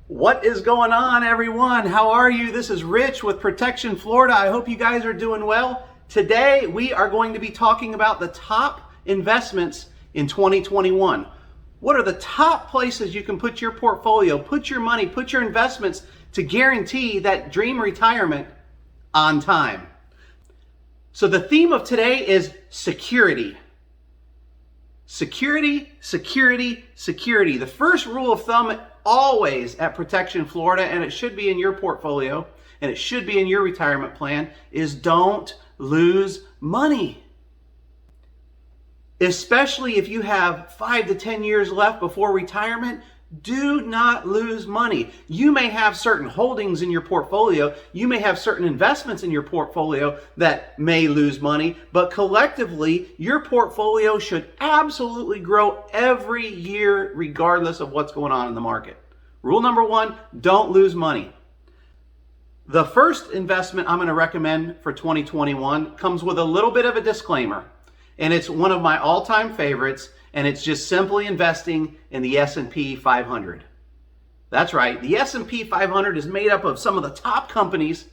What is going on, everyone? How are you? This is Rich with Protection Florida. I hope you guys are doing well. Today, we are going to be talking about the top investments in 2021. What are the top places you can put your portfolio, put your money, put your investments to guarantee that dream retirement on time? So the theme of today is security. Security, security, security. The first rule of thumb always at Protection Florida, and it should be in your portfolio, and it should be in your retirement plan, is don't lose money. Especially if you have 5 to 10 years left before retirement, do not lose money. You may have certain holdings in your portfolio, you may have certain investments in your portfolio that may lose money, but collectively, your portfolio should absolutely grow every year regardless of what's going on in the market. Rule number 1, don't lose money. The first investment I'm going to recommend for 2021 comes with a little bit of a disclaimer, and it's one of my all-time favorites, and it's just simply investing in the S&P 500. That's right, the S&P 500 is made up of some of the top companies,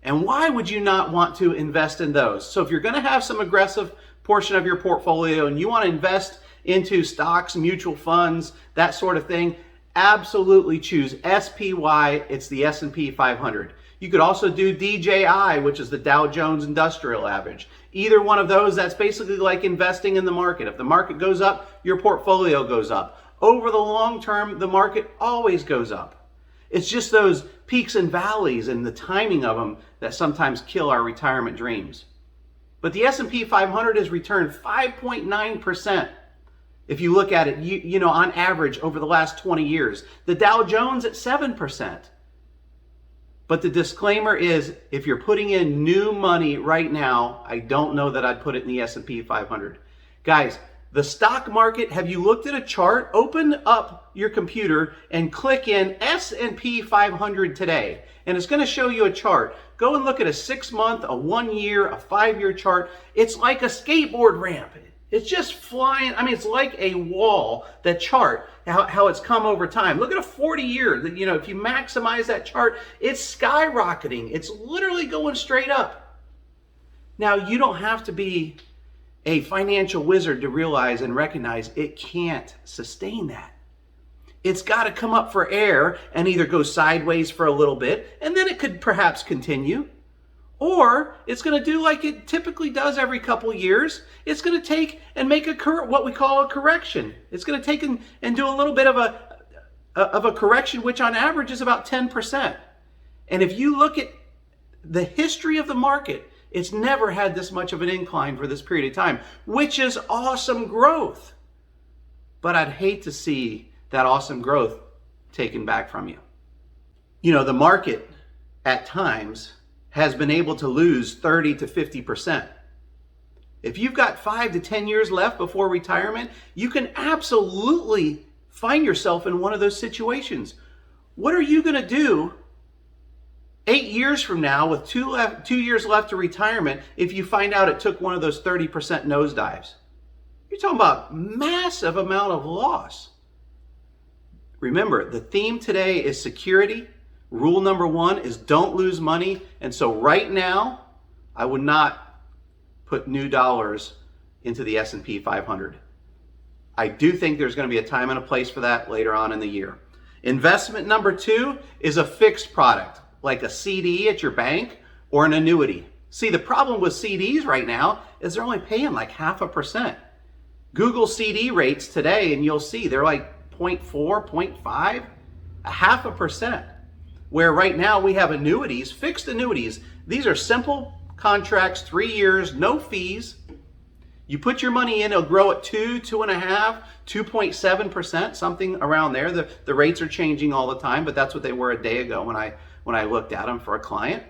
and why would you not want to invest in those? So if you're going to have some aggressive portion of your portfolio and you want to invest into stocks, mutual funds, that sort of thing, absolutely choose SPY. It's the S&P 500. You could also do DJI, which is the Dow Jones Industrial Average. Either one of those, that's basically like investing in the market. If the market goes up, your portfolio goes up. Over the long term, the market always goes up. It's just those peaks and valleys and the timing of them that sometimes kill our retirement dreams. But the S&P 500 has returned 5.9%. If you look at it, you know, on average over the last 20 years. The Dow Jones at 7%. But the disclaimer is, if you're putting in new money right now, I don't know that I'd put it in the S&P 500. Guys, the stock market, have you looked at a chart? Open up your computer and click in S&P 500 today. And it's going to show you a chart. Go and look at a 6-month, a 1-year, a 5-year chart. It's like a skateboard ramp. It's just flying. I mean, it's like a wall, that chart, how it's come over time. Look at a 40-year. You know, if you maximize that chart, it's skyrocketing. It's literally going straight up. Now, you don't have to be a financial wizard to realize and recognize it can't sustain that. It's got to come up for air and either go sideways for a little bit, and then it could perhaps continue. Or it's going to do like it typically does every couple years. It's going to take and make what we call a correction. It's going to take and do a little bit of a correction, which on average is about 10%. And if you look at the history of the market, it's never had this much of an incline for this period of time, which is awesome growth. But I'd hate to see that awesome growth taken back from you. You know, the market at times has been able to lose 30 to 50%. If you've got 5 to 10 years left before retirement, you can absolutely find yourself in one of those situations. What are you going to do 8 years from now with 2 years left to retirement if you find out it took one of those 30% nosedives? You're talking about massive amount of loss. Remember, the theme today is security. Rule number 1 is don't lose money. And so right now, I would not put new dollars into the S&P 500. I do think there's going to be a time and a place for that later on in the year. Investment number 2 is a fixed product, like a CD at your bank or an annuity. See, the problem with CDs right now is they're only paying like 0.5%. Google CD rates today, and you'll see they're like 0.4, 0.5, 0.5%. Where right now we have annuities, fixed annuities. These are simple contracts, 3 years, no fees. You put your money in, it'll grow at 2, 2.5, 2.7%, something around there. The rates are changing all the time, but that's what they were a day ago when I looked at them for a client.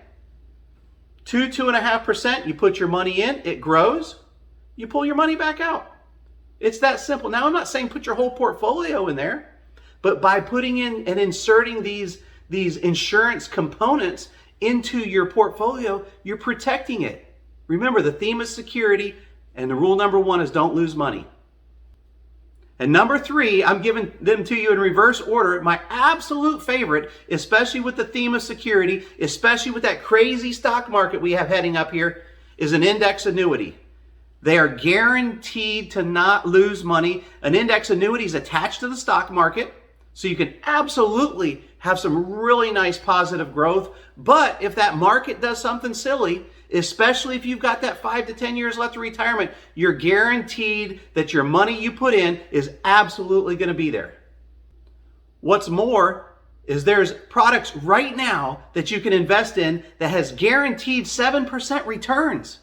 2.5%, you put your money in, it grows, you pull your money back out. It's that simple. Now, I'm not saying put your whole portfolio in there, but by putting in and inserting these insurance components into your portfolio, you're protecting it. Remember, the theme is security, and the rule number 1 is don't lose money. And number 3, I'm giving them to you in reverse order. My absolute favorite, especially with the theme of security, especially with that crazy stock market we have heading up here, is an index annuity. They are guaranteed to not lose money. An index annuity is attached to the stock market, so you can absolutely have some really nice positive growth. But if that market does something silly, especially if you've got that 5 to 10 years left of retirement, you're guaranteed that your money you put in is absolutely going to be there. What's more is there's products right now that you can invest in that has guaranteed 7% returns.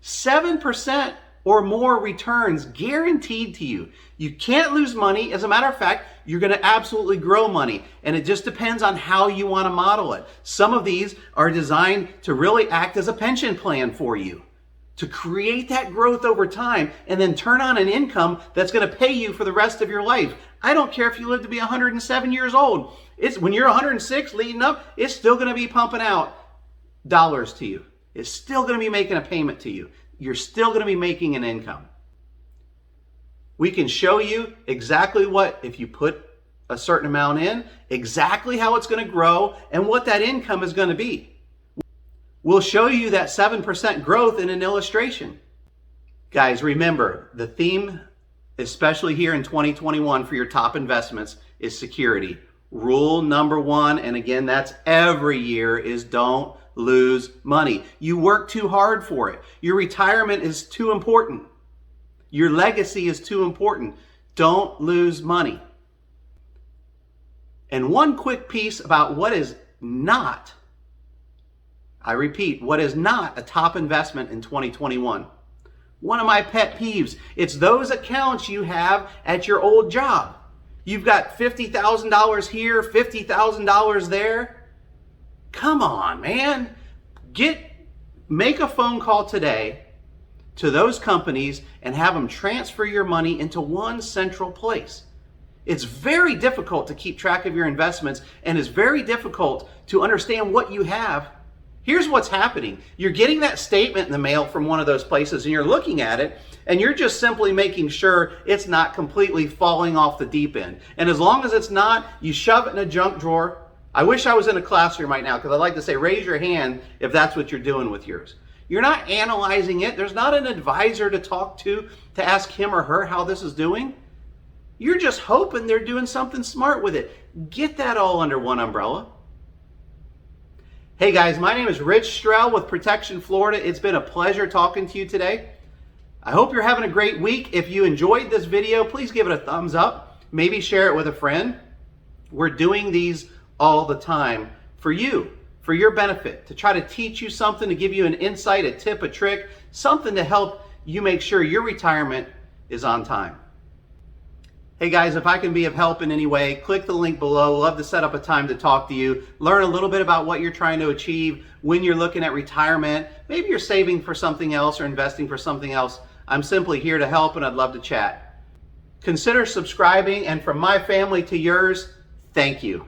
7% or more returns guaranteed to you. You can't lose money. As a matter of fact, you're going to absolutely grow money. And it just depends on how you want to model it. Some of these are designed to really act as a pension plan for you, to create that growth over time and then turn on an income that's going to pay you for the rest of your life. I don't care if you live to be 107 years old. When you're 106 leading up, it's still going to be pumping out dollars to you. It's still going to be making a payment to you. You're still going to be making an income. We can show you exactly what, if you put a certain amount in, exactly how it's going to grow and what that income is going to be. We'll show you that 7% growth in an illustration. Guys, remember, the theme, especially here in 2021 for your top investments, is security. Rule number 1, and again, that's every year, is don't lose money. You work too hard for it. Your retirement is too important. Your legacy is too important. Don't lose money. And one quick piece about what is not, I repeat, what is not a top investment in 2021. One of my pet peeves, it's those accounts you have at your old job. You've got $50,000 here, $50,000 there. Come on, man. Make a phone call today to those companies and have them transfer your money into one central place. It's very difficult to keep track of your investments, and it's very difficult to understand what you have. Here's what's happening. You're getting that statement in the mail from one of those places, and you're looking at it, and you're just simply making sure it's not completely falling off the deep end. And as long as it's not, you shove it in a junk drawer. I wish I was in a classroom right now, because I'd like to say, raise your hand if that's what you're doing with yours. You're not analyzing it. There's not an advisor to talk to ask him or her how this is doing. You're just hoping they're doing something smart with it. Get that all under one umbrella. Hey guys, my name is Rich Strell with Protection Florida. It's been a pleasure talking to you today. I hope you're having a great week. If you enjoyed this video, please give it a thumbs up. Maybe share it with a friend. We're doing these all the time for you, for your benefit, to try to teach you something, to give you an insight, a tip, a trick, something to help you make sure your retirement is on time. Hey guys, if I can be of help in any way, click the link below. Love to set up a time to talk to you, learn a little bit about what you're trying to achieve when you're looking at retirement. Maybe you're saving for something else or investing for something else. I'm simply here to help, and I'd love to chat. Consider subscribing, and from my family to yours, thank you.